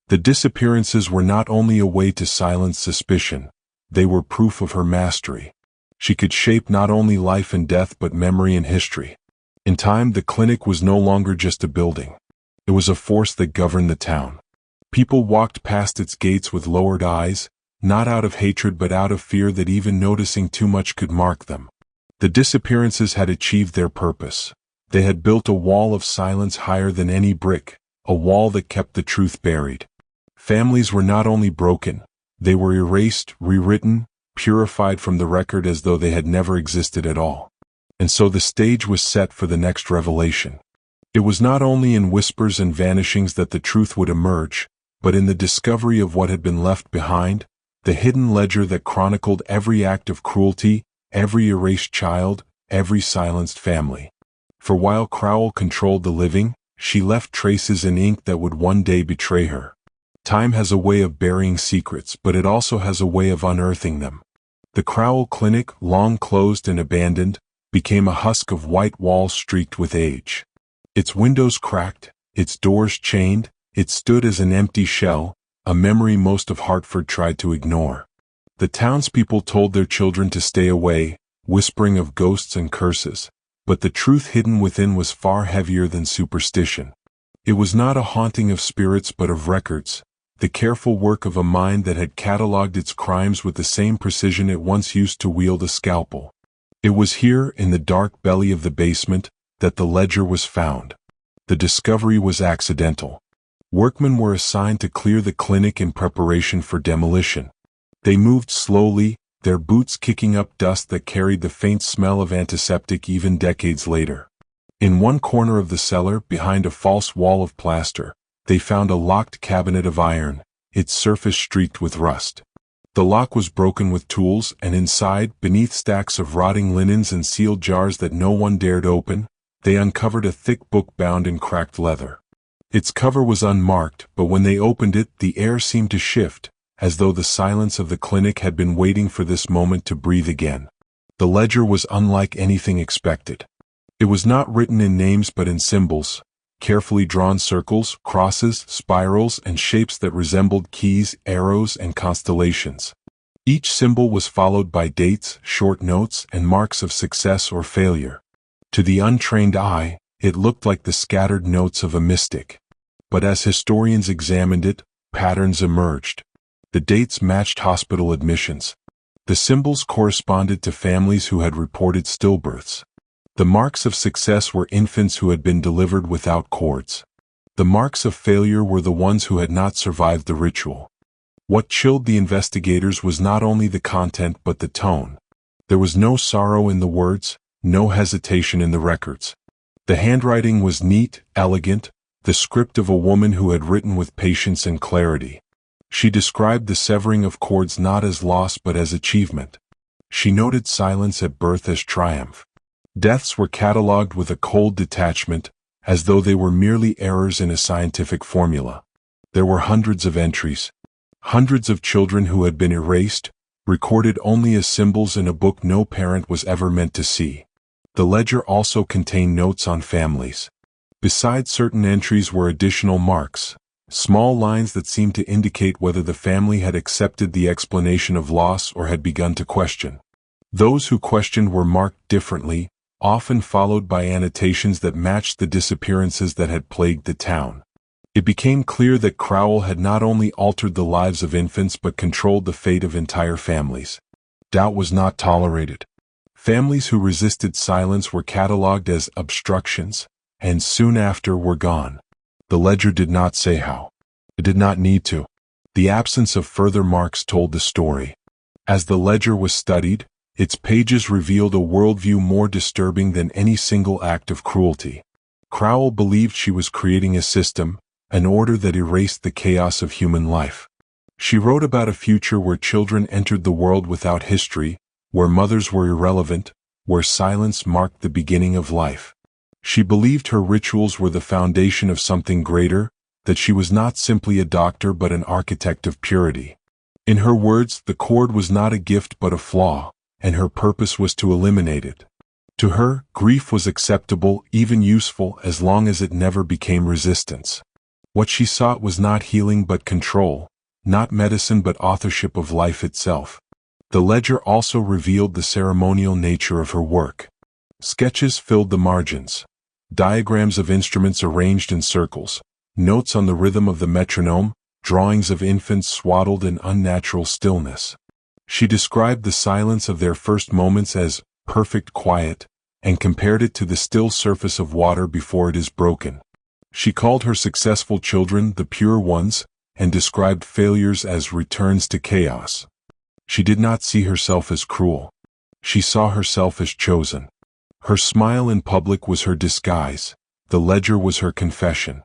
The disappearances were not only a way to silence suspicion, they were proof of her mastery. She could shape not only life and death but memory and history. In time, the clinic was no longer just a building. It was a force that governed the town. People walked past its gates with lowered eyes, not out of hatred but out of fear that even noticing too much could mark them. The disappearances had achieved their purpose. They had built a wall of silence higher than any brick, a wall that kept the truth buried. Families were not only broken, they were erased, rewritten, purified from the record as though they had never existed at all. And so the stage was set for the next revelation. It was not only in whispers and vanishings that the truth would emerge, but in the discovery of what had been left behind, the hidden ledger that chronicled every act of cruelty, every erased child, every silenced family. For while Crowell controlled the living, she left traces in ink that would one day betray her. Time has a way of burying secrets, but it also has a way of unearthing them. The Crowell Clinic, long closed and abandoned, became a husk of white walls streaked with age. Its windows cracked, its doors chained, it stood as an empty shell, a memory most of Hartford tried to ignore. The townspeople told their children to stay away, whispering of ghosts and curses, but the truth hidden within was far heavier than superstition. It was not a haunting of spirits but of records, the careful work of a mind that had catalogued its crimes with the same precision it once used to wield a scalpel. It was here, in the dark belly of the basement, that the ledger was found. The discovery was accidental. Workmen were assigned to clear the clinic in preparation for demolition. They moved slowly, their boots kicking up dust that carried the faint smell of antiseptic even decades later. In one corner of the cellar, behind a false wall of plaster, they found a locked cabinet of iron, its surface streaked with rust. The lock was broken with tools, and inside, beneath stacks of rotting linens and sealed jars that no one dared open, they uncovered a thick book bound in cracked leather. Its cover was unmarked, but when they opened it, the air seemed to shift, as though the silence of the clinic had been waiting for this moment to breathe again. The ledger was unlike anything expected. It was not written in names but in symbols, carefully drawn circles, crosses, spirals, and shapes that resembled keys, arrows, and constellations. Each symbol was followed by dates, short notes, and marks of success or failure. To the untrained eye, it looked like the scattered notes of a mystic. But as historians examined it, patterns emerged. The dates matched hospital admissions. The symbols corresponded to families who had reported stillbirths. The marks of success were infants who had been delivered without cords. The marks of failure were the ones who had not survived the ritual. What chilled the investigators was not only the content but the tone. There was no sorrow in the words, no hesitation in the records. The handwriting was neat, elegant, the script of a woman who had written with patience and clarity. She described the severing of cords not as loss but as achievement. She noted silence at birth as triumph. Deaths were catalogued with a cold detachment, as though they were merely errors in a scientific formula. There were hundreds of entries. Hundreds of children who had been erased, recorded only as symbols in a book no parent was ever meant to see. The ledger also contained notes on families. Beside certain entries were additional marks, small lines that seemed to indicate whether the family had accepted the explanation of loss or had begun to question. Those who questioned were marked differently, often followed by annotations that matched the disappearances that had plagued the town. It became clear that Crowell had not only altered the lives of infants but controlled the fate of entire families. Doubt was not tolerated. Families who resisted silence were catalogued as obstructions, and soon after were gone. The ledger did not say how. It did not need to. The absence of further marks told the story. As the ledger was studied, its pages revealed a worldview more disturbing than any single act of cruelty. Crowell believed she was creating a system, an order that erased the chaos of human life. She wrote about a future where children entered the world without history, where mothers were irrelevant, where silence marked the beginning of life. She believed her rituals were the foundation of something greater, that she was not simply a doctor but an architect of purity. In her words, the cord was not a gift but a flaw, and her purpose was to eliminate it. To her, grief was acceptable, even useful, as long as it never became resistance. What she sought was not healing but control, not medicine but authorship of life itself. The ledger also revealed the ceremonial nature of her work. Sketches filled the margins. Diagrams of instruments arranged in circles, notes on the rhythm of the metronome, drawings of infants swaddled in unnatural stillness. She described the silence of their first moments as perfect quiet, and compared it to the still surface of water before it is broken. She called her successful children the pure ones, and described failures as returns to chaos. She did not see herself as cruel. She saw herself as chosen. Her smile in public was her disguise. The ledger was her confession.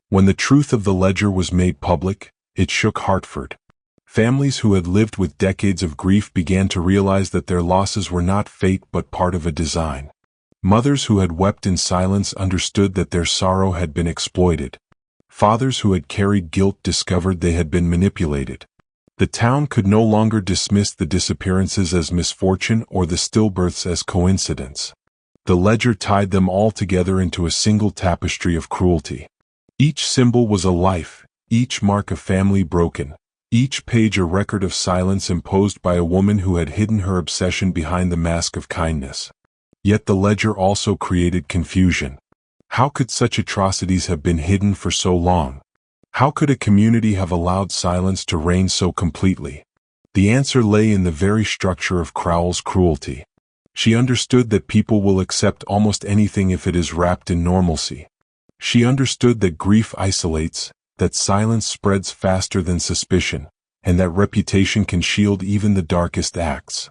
When the truth of the ledger was made public, it shook Hartford. Families who had lived with decades of grief began to realize that their losses were not fate but part of a design. Mothers who had wept in silence understood that their sorrow had been exploited. Fathers who had carried guilt discovered they had been manipulated. The town could no longer dismiss the disappearances as misfortune or the stillbirths as coincidence. The ledger tied them all together into a single tapestry of cruelty. Each symbol was a life, each mark a family broken, each page a record of silence imposed by a woman who had hidden her obsession behind the mask of kindness. Yet the ledger also created confusion. How could such atrocities have been hidden for so long? How could a community have allowed silence to reign so completely? The answer lay in the very structure of Crowell's cruelty. She understood that people will accept almost anything if it is wrapped in normalcy. She understood that grief isolates, that silence spreads faster than suspicion, and that reputation can shield even the darkest acts.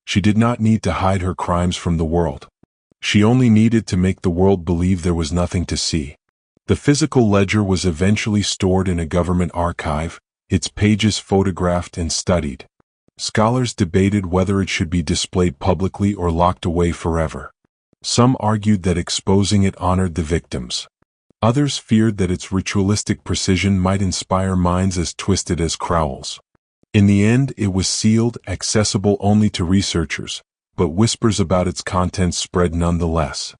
She did not need to hide her crimes from the world. She only needed to make the world believe there was nothing to see. The physical ledger was eventually stored in a government archive, its pages photographed and studied. Scholars debated whether it should be displayed publicly or locked away forever. Some argued that exposing it honored the victims. Others feared that its ritualistic precision might inspire minds as twisted as Crowell's. In the end, it was sealed, accessible only to researchers, but whispers about its contents spread nonetheless.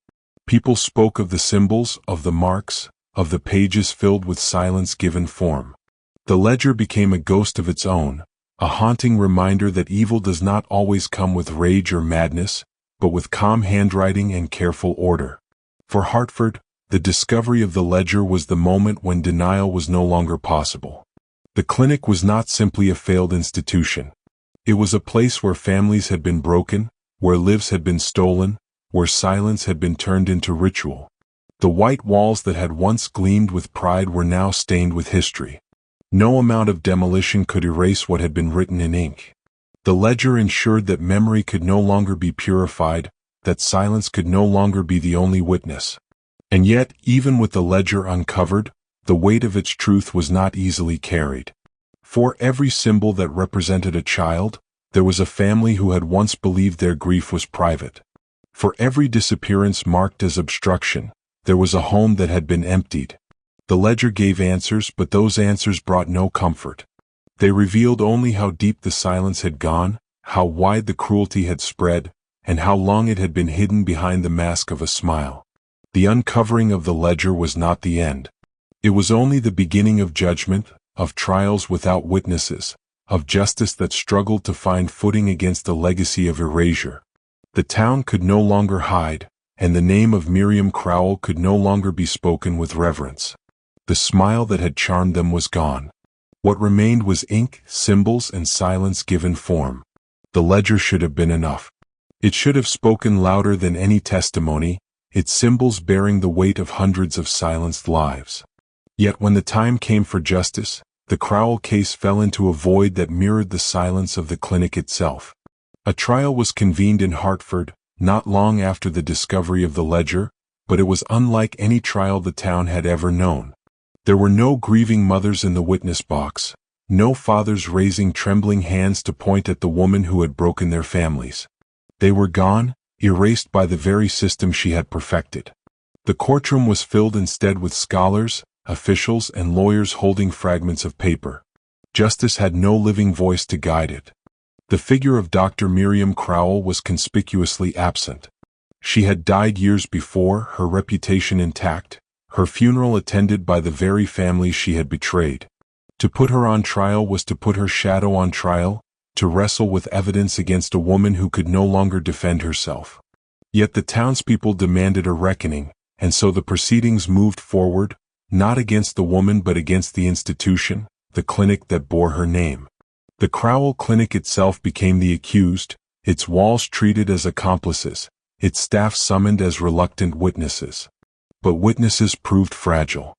People spoke of the symbols, of the marks, of the pages filled with silence given form. The ledger became a ghost of its own, a haunting reminder that evil does not always come with rage or madness, but with calm handwriting and careful order. For Hartford, the discovery of the ledger was the moment when denial was no longer possible. The clinic was not simply a failed institution. It was a place where families had been broken, where lives had been stolen, where silence had been turned into ritual. The white walls that had once gleamed with pride were now stained with history. No amount of demolition could erase what had been written in ink. The ledger ensured that memory could no longer be purified, that silence could no longer be the only witness. And yet, even with the ledger uncovered, the weight of its truth was not easily carried. For every symbol that represented a child, there was a family who had once believed their grief was private. For every disappearance marked as obstruction, there was a home that had been emptied. The ledger gave answers, but those answers brought no comfort. They revealed only how deep the silence had gone, how wide the cruelty had spread, and how long it had been hidden behind the mask of a smile. The uncovering of the ledger was not the end. It was only the beginning of judgment, of trials without witnesses, of justice that struggled to find footing against a legacy of erasure. The town could no longer hide, and the name of Miriam Crowell could no longer be spoken with reverence. The smile that had charmed them was gone. What remained was ink, symbols, and silence given form. The ledger should have been enough. It should have spoken louder than any testimony, its symbols bearing the weight of hundreds of silenced lives. Yet when the time came for justice, the Crowell case fell into a void that mirrored the silence of the clinic itself. A trial was convened in Hartford, not long after the discovery of the ledger, but it was unlike any trial the town had ever known. There were no grieving mothers in the witness box, no fathers raising trembling hands to point at the woman who had broken their families. They were gone, erased by the very system she had perfected. The courtroom was filled instead with scholars, officials, and lawyers holding fragments of paper. Justice had no living voice to guide it. The figure of Dr. Miriam Crowell was conspicuously absent. She had died years before, her reputation intact, her funeral attended by the very family she had betrayed. To put her on trial was to put her shadow on trial, to wrestle with evidence against a woman who could no longer defend herself. Yet the townspeople demanded a reckoning, and so the proceedings moved forward, not against the woman but against the institution, the clinic that bore her name. The Crowell Clinic itself became the accused, its walls treated as accomplices, its staff summoned as reluctant witnesses. But witnesses proved fragile.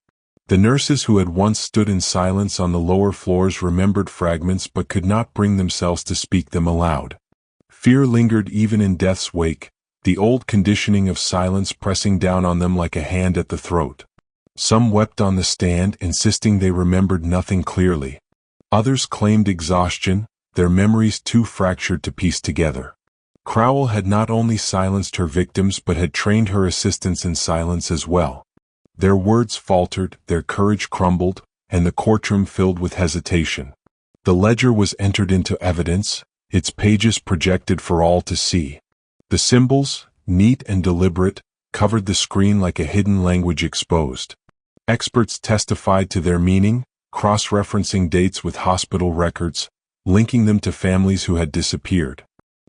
The nurses who had once stood in silence on the lower floors remembered fragments but could not bring themselves to speak them aloud. Fear lingered even in death's wake, the old conditioning of silence pressing down on them like a hand at the throat. Some wept on the stand, insisting they remembered nothing clearly. Others claimed exhaustion, their memories too fractured to piece together. Crowell had not only silenced her victims but had trained her assistants in silence as well. Their words faltered, their courage crumbled, and the courtroom filled with hesitation. The ledger was entered into evidence, its pages projected for all to see. The symbols, neat and deliberate, covered the screen like a hidden language exposed. Experts testified to their meaning, cross-referencing dates with hospital records, linking them to families who had disappeared.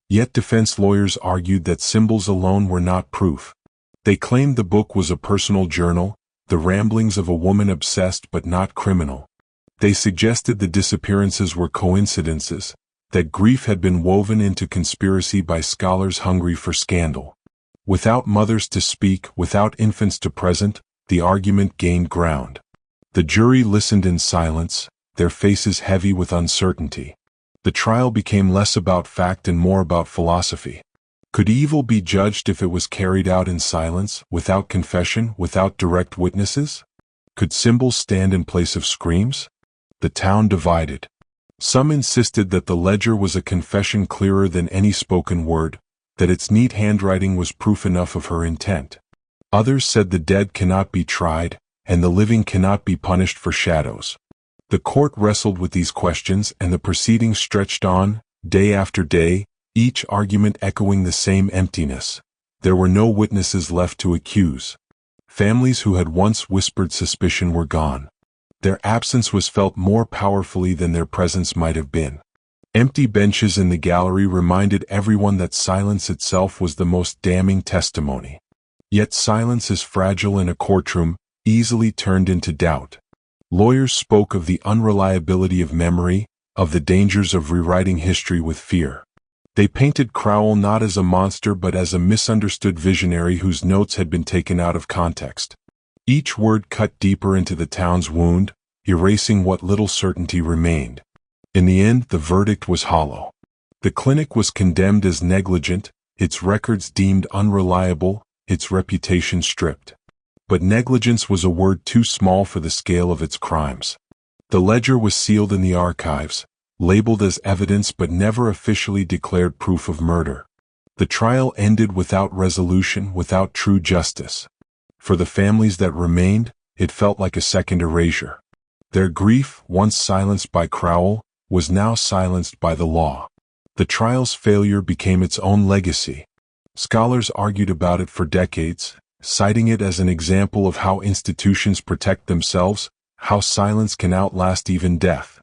Yet defense lawyers argued that symbols alone were not proof. They claimed the book was a personal journal, the ramblings of a woman obsessed but not criminal. They suggested the disappearances were coincidences, that grief had been woven into conspiracy by scholars hungry for scandal. Without mothers to speak, without infants to present, the argument gained ground. The jury listened in silence, their faces heavy with uncertainty. The trial became less about fact and more about philosophy. Could evil be judged if it was carried out in silence, without confession, without direct witnesses? Could symbols stand in place of screams? The town divided. Some insisted that the ledger was a confession clearer than any spoken word, that its neat handwriting was proof enough of her intent. Others said the dead cannot be tried, and the living cannot be punished for shadows. The court wrestled with these questions, and the proceedings stretched on, day after day, each argument echoing the same emptiness. There were no witnesses left to accuse. Families who had once whispered suspicion were gone. Their absence was felt more powerfully than their presence might have been. Empty benches in the gallery reminded everyone that silence itself was the most damning testimony. Yet silence is fragile in a courtroom, easily turned into doubt. Lawyers spoke of the unreliability of memory, of the dangers of rewriting history with fear. They painted Crowell not as a monster but as a misunderstood visionary whose notes had been taken out of context. Each word cut deeper into the town's wound, erasing what little certainty remained. In the end, the verdict was hollow. The clinic was condemned as negligent, its records deemed unreliable, its reputation stripped. But negligence was a word too small for the scale of its crimes. The ledger was sealed in the archives, labeled as evidence but never officially declared proof of murder. The trial ended without resolution, without true justice. For the families that remained, it felt like a second erasure. Their grief, once silenced by Crowell, was now silenced by the law. The trial's failure became its own legacy. Scholars argued about it for decades, citing it as an example of how institutions protect themselves, how silence can outlast even death.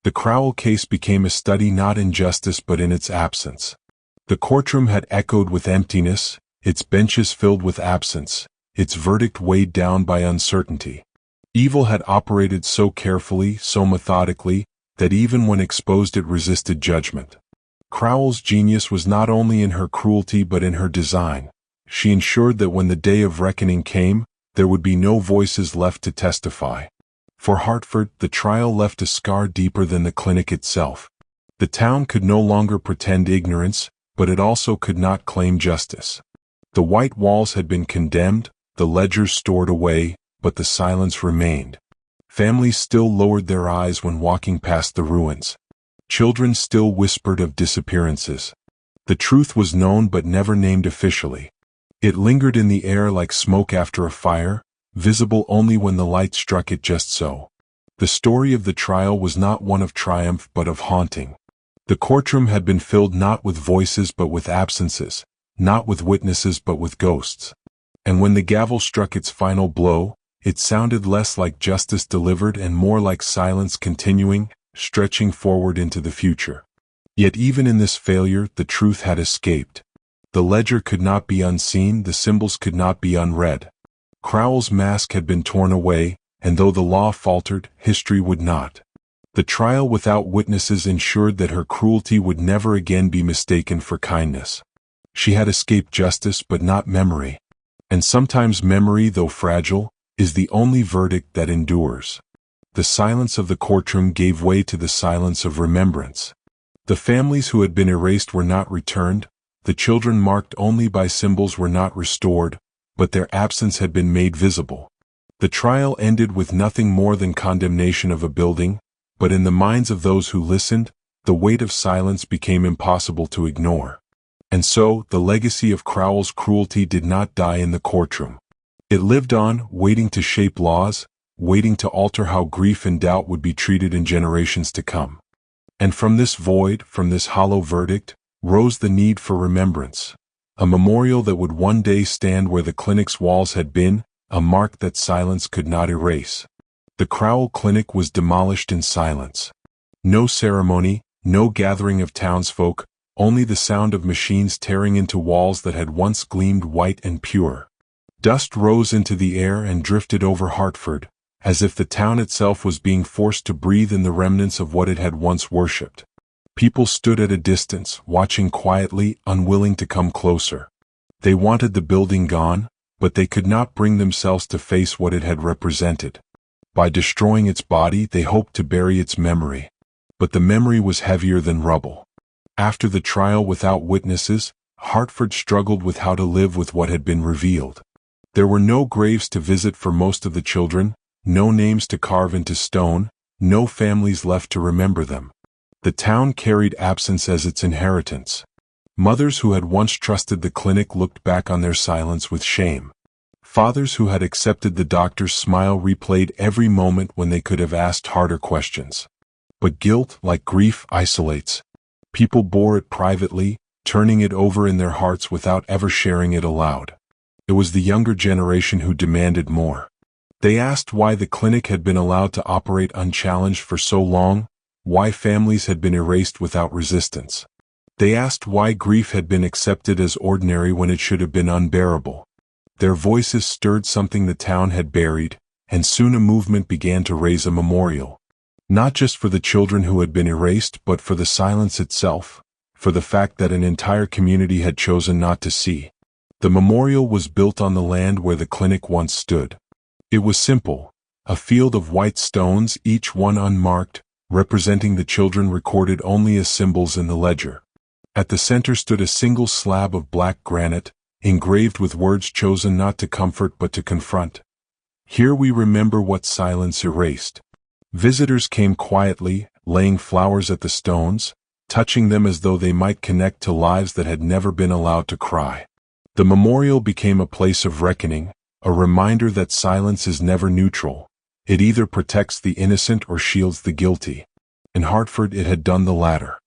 The Crowell case became a study not in justice but in its absence. The courtroom had echoed with emptiness, its benches filled with absence, its verdict weighed down by uncertainty. Evil had operated so carefully, so methodically, that even when exposed it resisted judgment. Crowell's genius was not only in her cruelty but in her design. She ensured that when the day of reckoning came, there would be no voices left to testify. For Hartford, the trial left a scar deeper than the clinic itself. The town could no longer pretend ignorance, but it also could not claim justice. The white walls had been condemned, the ledgers stored away, but the silence remained. Families still lowered their eyes when walking past the ruins. Children still whispered of disappearances. The truth was known but never named officially. It lingered in the air like smoke after a fire, visible only when the light struck it just so. The story of the trial was not one of triumph but of haunting. The courtroom had been filled not with voices but with absences, not with witnesses but with ghosts. And when the gavel struck its final blow, it sounded less like justice delivered and more like silence continuing, stretching forward into the future. Yet even in this failure, the truth had escaped. The ledger could not be unseen, the symbols could not be unread. Crowell's mask had been torn away, and though the law faltered, history would not. The trial without witnesses ensured that her cruelty would never again be mistaken for kindness. She had escaped justice but not memory. And sometimes memory, though fragile, is the only verdict that endures. The silence of the courtroom gave way to the silence of remembrance. The families who had been erased were not returned, the children marked only by symbols were not restored, but their absence had been made visible. The trial ended with nothing more than condemnation of a building, but in the minds of those who listened, the weight of silence became impossible to ignore. And so, the legacy of Crowell's cruelty did not die in the courtroom. It lived on, waiting to shape laws, waiting to alter how grief and doubt would be treated in generations to come. And from this void, from this hollow verdict, rose the need for remembrance. A memorial that would one day stand where the clinic's walls had been, a mark that silence could not erase. The Crowell Clinic was demolished in silence. No ceremony, no gathering of townsfolk, only the sound of machines tearing into walls that had once gleamed white and pure. Dust rose into the air and drifted over Hartford, as if the town itself was being forced to breathe in the remnants of what it had once worshipped. People stood at a distance, watching quietly, unwilling to come closer. They wanted the building gone, but they could not bring themselves to face what it had represented. By destroying its body, they hoped to bury its memory. But the memory was heavier than rubble. After the trial without witnesses, Hartford struggled with how to live with what had been revealed. There were no graves to visit for most of the children, no names to carve into stone, no families left to remember them. The town carried absence as its inheritance. Mothers who had once trusted the clinic looked back on their silence with shame. Fathers who had accepted the doctor's smile replayed every moment when they could have asked harder questions. But guilt, like grief, isolates. People bore it privately, turning it over in their hearts without ever sharing it aloud. It was the younger generation who demanded more. They asked why the clinic had been allowed to operate unchallenged for so long, why families had been erased without resistance. They asked why grief had been accepted as ordinary when it should have been unbearable. Their voices stirred something the town had buried, and soon a movement began to raise a memorial. Not just for the children who had been erased, but for the silence itself, for the fact that an entire community had chosen not to see. The memorial was built on the land where the clinic once stood. It was simple, a field of white stones, each one unmarked, representing the children recorded only as symbols in the ledger. At the center stood a single slab of black granite, engraved with words chosen not to comfort but to confront. Here we remember what silence erased. Visitors came quietly, laying flowers at the stones, touching them as though they might connect to lives that had never been allowed to cry. The memorial became a place of reckoning, a reminder that silence is never neutral. It either protects the innocent or shields the guilty. In Hartford it had done the latter.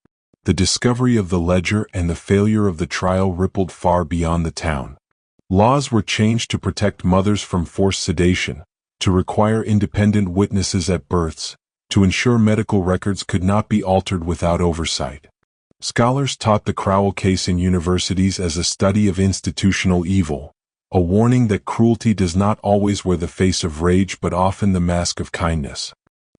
The discovery of the ledger and the failure of the trial rippled far beyond the town. Laws were changed to protect mothers from forced sedation, to require independent witnesses at births, to ensure medical records could not be altered without oversight. Scholars taught the Crowell case in universities as a study of institutional evil, a warning that cruelty does not always wear the face of rage but often the mask of kindness.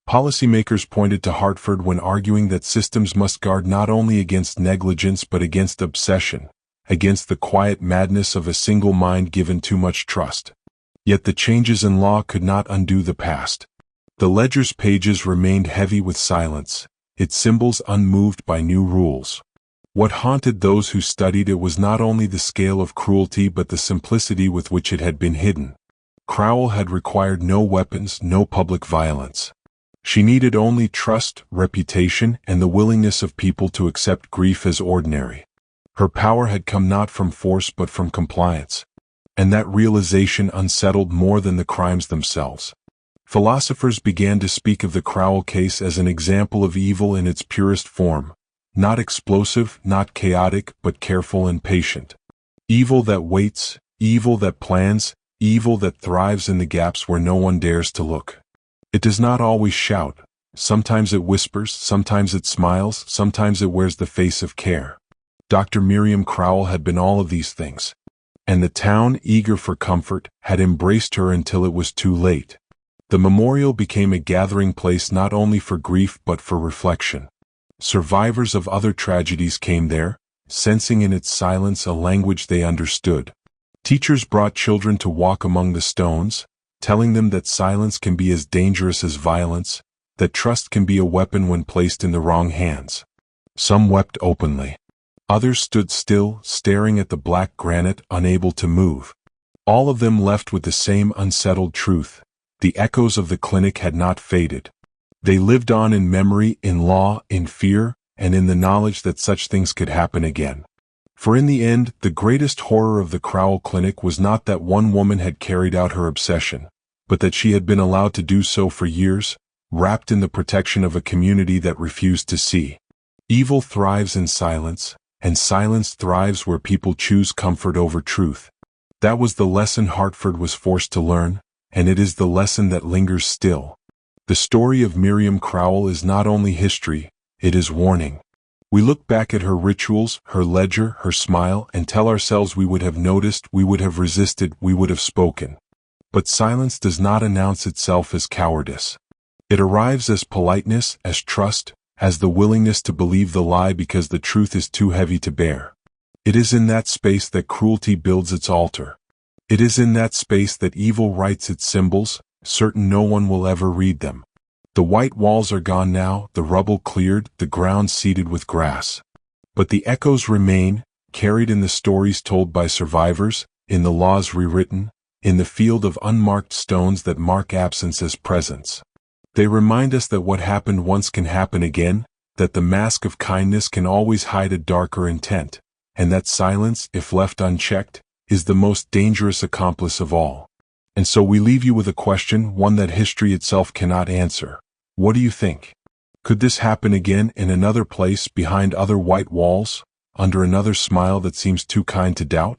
Policymakers pointed to Hartford when arguing that systems must guard not only against negligence but against obsession, against the quiet madness of a single mind given too much trust. Yet the changes in law could not undo the past. The ledger's pages remained heavy with silence, its symbols unmoved by new rules. What haunted those who studied it was not only the scale of cruelty but the simplicity with which it had been hidden. Crowell had required no weapons, no public violence. She needed only trust, reputation, and the willingness of people to accept grief as ordinary. Her power had come not from force but from compliance. And that realization unsettled more than the crimes themselves. Philosophers began to speak of the Crowell case as an example of evil in its purest form, not explosive, not chaotic, but careful and patient. Evil that waits, evil that plans, evil that thrives in the gaps where no one dares to look. It does not always shout. Sometimes it whispers, sometimes it smiles, sometimes it wears the face of care. Dr. Miriam Crowell had been all of these things. And the town, eager for comfort, had embraced her until it was too late. The memorial became a gathering place not only for grief but for reflection. Survivors of other tragedies came there, sensing in its silence a language they understood. Teachers brought children to walk among the stones, telling them that silence can be as dangerous as violence, that trust can be a weapon when placed in the wrong hands. Some wept openly. Others stood still, staring at the black granite, unable to move. All of them left with the same unsettled truth. The echoes of the clinic had not faded. They lived on in memory, in law, in fear, and in the knowledge that such things could happen again. For in the end, the greatest horror of the Crowell Clinic was not that one woman had carried out her obsession, but that she had been allowed to do so for years, wrapped in the protection of a community that refused to see. Evil thrives in silence, and silence thrives where people choose comfort over truth. That was the lesson Hartford was forced to learn, and it is the lesson that lingers still. The story of Miriam Crowell is not only history, it is warning. We look back at her rituals, her ledger, her smile, and tell ourselves we would have noticed, we would have resisted, we would have spoken. But silence does not announce itself as cowardice. It arrives as politeness, as trust, as the willingness to believe the lie because the truth is too heavy to bear. It is in that space that cruelty builds its altar. It is in that space that evil writes its symbols, certain no one will ever read them. The white walls are gone now, the rubble cleared, the ground seeded with grass. But the echoes remain, carried in the stories told by survivors, in the laws rewritten, in the field of unmarked stones that mark absence as presence. They remind us that what happened once can happen again, that the mask of kindness can always hide a darker intent, and that silence, if left unchecked, is the most dangerous accomplice of all. And so we leave you with a question, one that history itself cannot answer. What do you think? Could this happen again in another place, behind other white walls, under another smile that seems too kind to doubt?